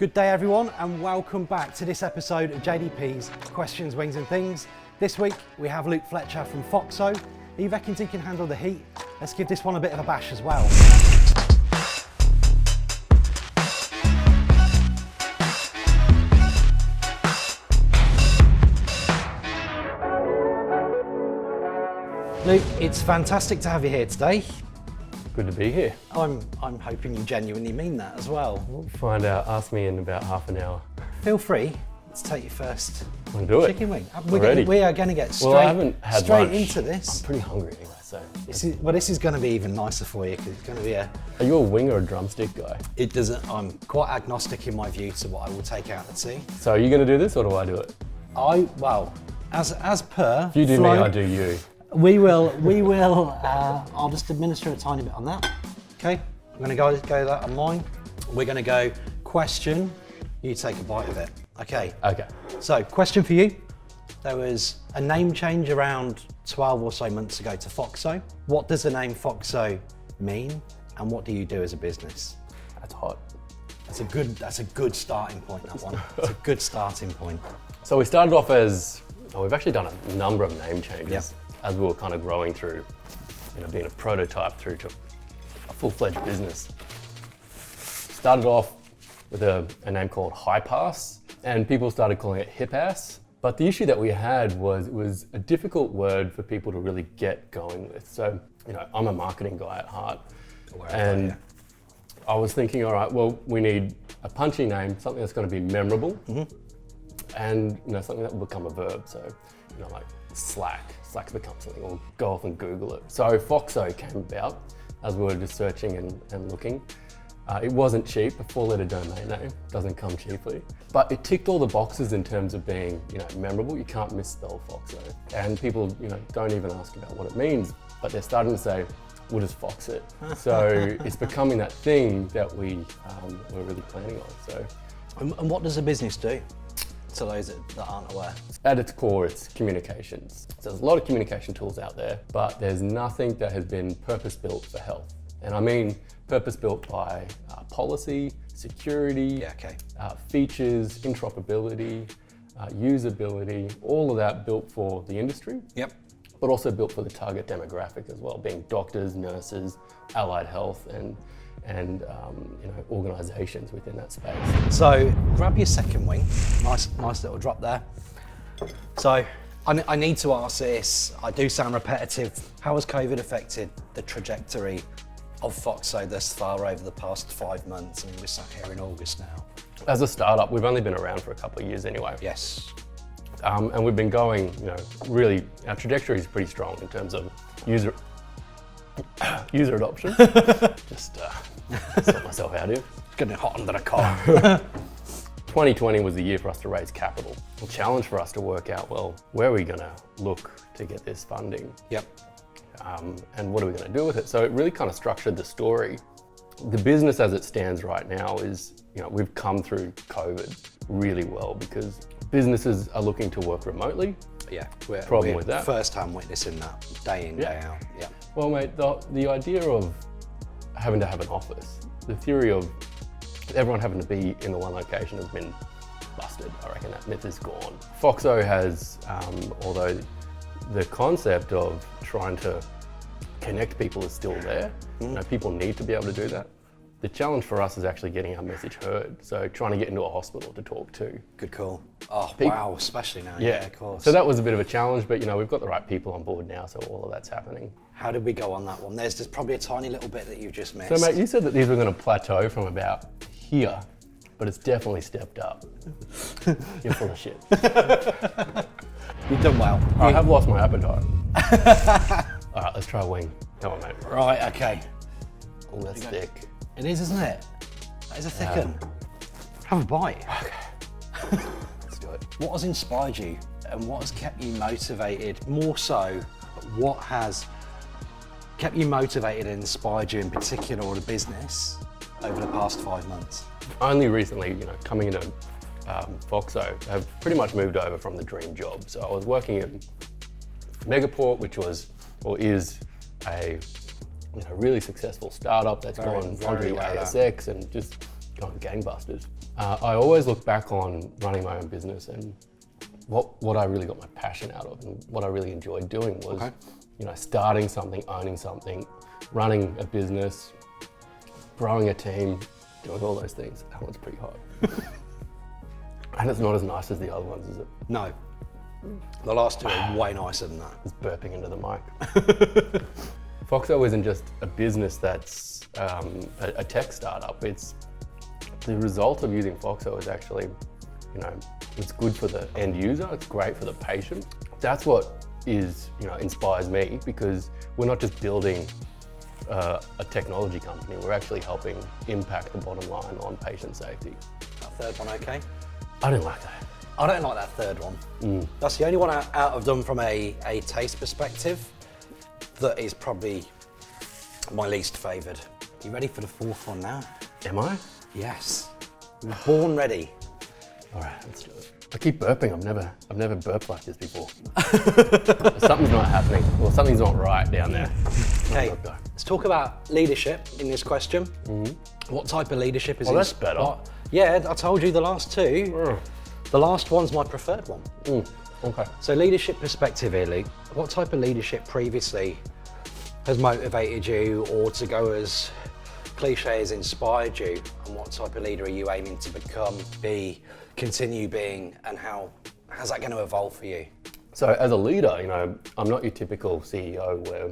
Good day everyone and welcome back to this episode of JDP's Questions, Wings and Things. This week we have Luke Fletcher from Foxo. He reckons he can handle the heat. Let's give this one a bit of a bash as well. Luke, it's fantastic to have you here today. Good to be here. I'm hoping you genuinely mean that as well. We'll find out. Ask me in about half an hour. Feel free to take your first Want to do it? chicken wing. Already? We are going to get straight, Well, I haven't had straight lunch. into this. I'm pretty hungry anyway, so. This is going to be even nicer for you because it's going to be Are you a wing or a drumstick guy? It doesn't. I'm quite agnostic in my view to what I will take out at sea. So are you going to do this or do I do it? As per. If you do flow, me, I do you. We will. I'll just administer a tiny bit on that. Okay. I'm going to go that on mine. We're going to go question. You take a bite of it. Okay. Okay. So, question for you. There was a name change around 12 or so months ago to Foxo. What does the name Foxo mean, and what do you do as a business? That's hot. That's a good starting point, that one. It's a good starting point. So we started off as, we've actually done a number of name changes as we were kind of growing through, being a prototype through to a full-fledged business. Started off with a name called High Pass, and people started calling it Hip Ass. But the issue that we had was it was a difficult word for people to really get going with. So, I'm a marketing guy at heart, and I was thinking, all right, well, we need a punchy name, something that's going to be memorable, and something that will become a verb. So, like Slack. Slack's become something. We'll go off and Google it. So Foxo came about as we were just searching and looking. It wasn't cheap. A 4-letter domain name doesn't come cheaply, but it ticked all the boxes in terms of being, memorable. You can't misspell Foxo, and people, don't even ask about what it means, but they're starting to say, "We'll just Fox it." So it's becoming that thing that we're really planning on. So, And what does a business do? To those that aren't aware. At its core, it's communications. So there's a lot of communication tools out there, but there's nothing that has been purpose-built for health. And I mean purpose-built by policy, security, features, interoperability, usability, all of that built for the industry. Yep. But also built for the target demographic as well, being doctors, nurses, allied health, and organisations within that space. So grab your second wing. Nice little drop there. So I need to ask this. I do sound repetitive. How has COVID affected the trajectory of Foxo thus far over the past 5 months? I mean, we're sat here in August now. As a startup, we've only been around for a couple of years anyway. Yes. And we've been going, really, our trajectory is pretty strong in terms of user adoption. Just sort myself out here. It's getting hot under the car. 2020 was the year for us to raise capital. A challenge for us to work out, well, where are we going to look to get this funding? Yep. And what are we going to do with it? So it really kind of structured the story. The business as it stands right now is, we've come through COVID really well because businesses are looking to work remotely. Yeah, we're with that. First-hand witnessing that day in, day out. Yeah. Well, mate, the idea of having to have an office, the theory of everyone having to be in the one location has been busted. I reckon that myth is gone. Foxo has, although the concept of trying to connect people is still there, people need to be able to do that. The challenge for us is actually getting our message heard. So trying to get into a hospital to talk to. Good call. Oh, wow, especially now. Yeah, of course. So that was a bit of a challenge, but we've got the right people on board now, so all of that's happening. How did we go on that one? There's probably a tiny little bit that you just missed. So mate, you said that these were going to plateau from about here, but it's definitely stepped up. You're full of shit. You've done well. I have lost my appetite. All right, let's try a wing. Come on, mate. Right, okay. Oh, that's thick. It is, isn't it? That is a thick one. Have a bite. Okay. Let's do it. What has inspired you and what has kept you motivated? More so, what has kept you motivated and inspired you in particular or the business over the past 5 months? Only recently, coming into Foxo, I've pretty much moved over from the dream job. So I was working in Megaport, which was or is a really successful startup that's gone onto the ASX and just going gangbusters. I always look back on running my own business and what I really got my passion out of and what I really enjoyed doing was, starting something, owning something, running a business, growing a team, doing all those things. That one's pretty hot. And it's not as nice as the other ones, is it? No. The last two are way nicer than that. It's burping into the mic. Foxo isn't just a business that's a tech startup. It's the result of using Foxo is actually, it's good for the end user. It's great for the patient. That's what inspires me, because we're not just building a technology company. We're actually helping impact the bottom line on patient safety. That third one okay? I didn't like that. I don't like that third one. That's the only one out of them from a taste perspective that is probably my least favoured. You ready for the fourth one now? Am I? Yes. You're born ready. All right, let's do it. I keep burping. I've never burped like this before. Something's not happening. Well, something's not right down there. Okay, let's talk about leadership in this question. What type of leadership is Oh, that's better. Yeah, I told you the last two. The last one's my preferred one. Okay. So leadership perspective here, Luke. What type of leadership previously has motivated you, or to go as cliche has inspired you, and what type of leader are you aiming to become, be, continue being, and how's that going to evolve for you? So as a leader, I'm not your typical CEO where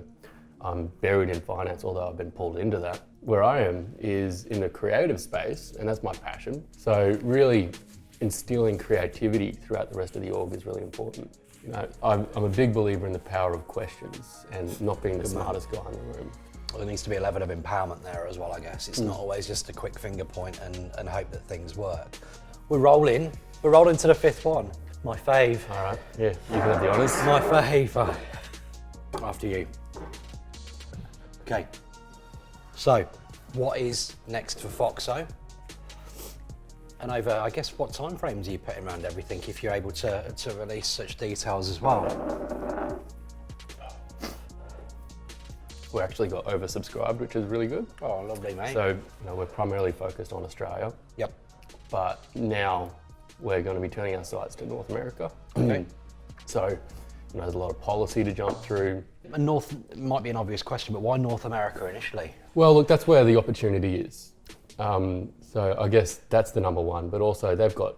I'm buried in finance, although I've been pulled into that. Where I am is in the creative space, and that's my passion. So really instilling creativity throughout the rest of the org is really important. I'm a big believer in the power of questions and not being the smartest guy in the room. Well, there needs to be a level of empowerment there as well, I guess. It's not always just a quick finger point and hope that things work. We're rolling to the fifth one. My fave. All right, yeah, you can have the honours. My fave. After you. Okay. So, what is next for Foxo? And over, I guess, what time frames are you putting around everything if you're able to release such details as well? We actually got oversubscribed, which is really good. Oh, lovely, mate. So, we're primarily focused on Australia. Yep. But now we're going to be turning our sights to North America. Okay. So, there's a lot of policy to jump through. And North might be an obvious question, but why North America initially? Well, look, that's where the opportunity is. So I guess that's the number one, but also they've got,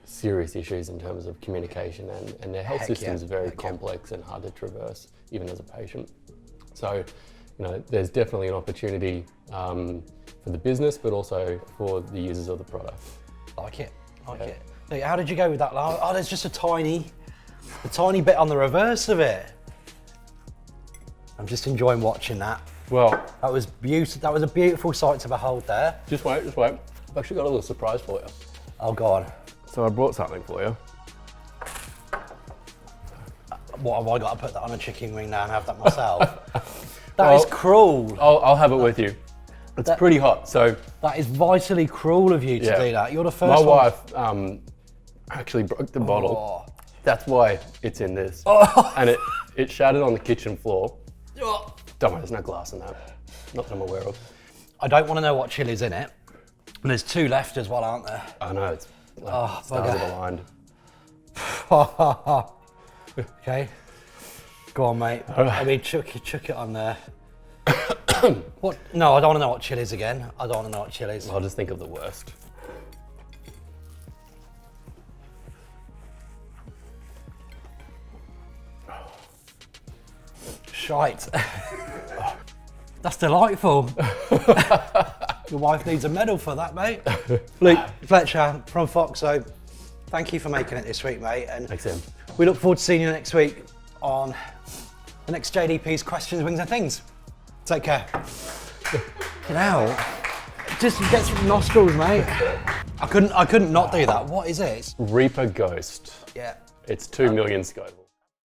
serious issues in terms of communication and their health systems are very complex and hard to traverse, even as a patient. So, there's definitely an opportunity for the business, but also for the users of the product. Like it. Hey, how did you go with that? Oh, there's just a tiny bit on the reverse of it. I'm just enjoying watching that. Well, that was beautiful. That was a beautiful sight to behold there. Just wait. I've actually got a little surprise for you. Oh God. So I brought something for you. What, have I got to put that on a chicken wing now and have that myself? That is cruel. I'll have it with you. It's pretty hot, so. That is vitally cruel of you to do that. You're the first My one. wife actually broke the bottle. That's why it's in this. And it shattered on the kitchen floor. Don't worry, there's no glass in that. Not that I'm aware of. I don't want to know what chili's in it. And there's two left as well, aren't there? I know, it's stars are aligned. Okay. Go on, mate. I mean, chuck it on there. What? No, I don't want to know what chili's again. I don't want to know what chili's. I'll just think of the worst. Shite. That's delightful. Your wife needs a medal for that, mate. Luke Fletcher from Foxo, thank you for making it this week, mate. And thanks, Em. We look forward to seeing you next week on the next JDP's Questions, Wings and Things. Take care. Now, just get some nostrils, mate. I couldn't not do that. What is it? Reaper Ghost. Yeah. It's 2 million Scoville.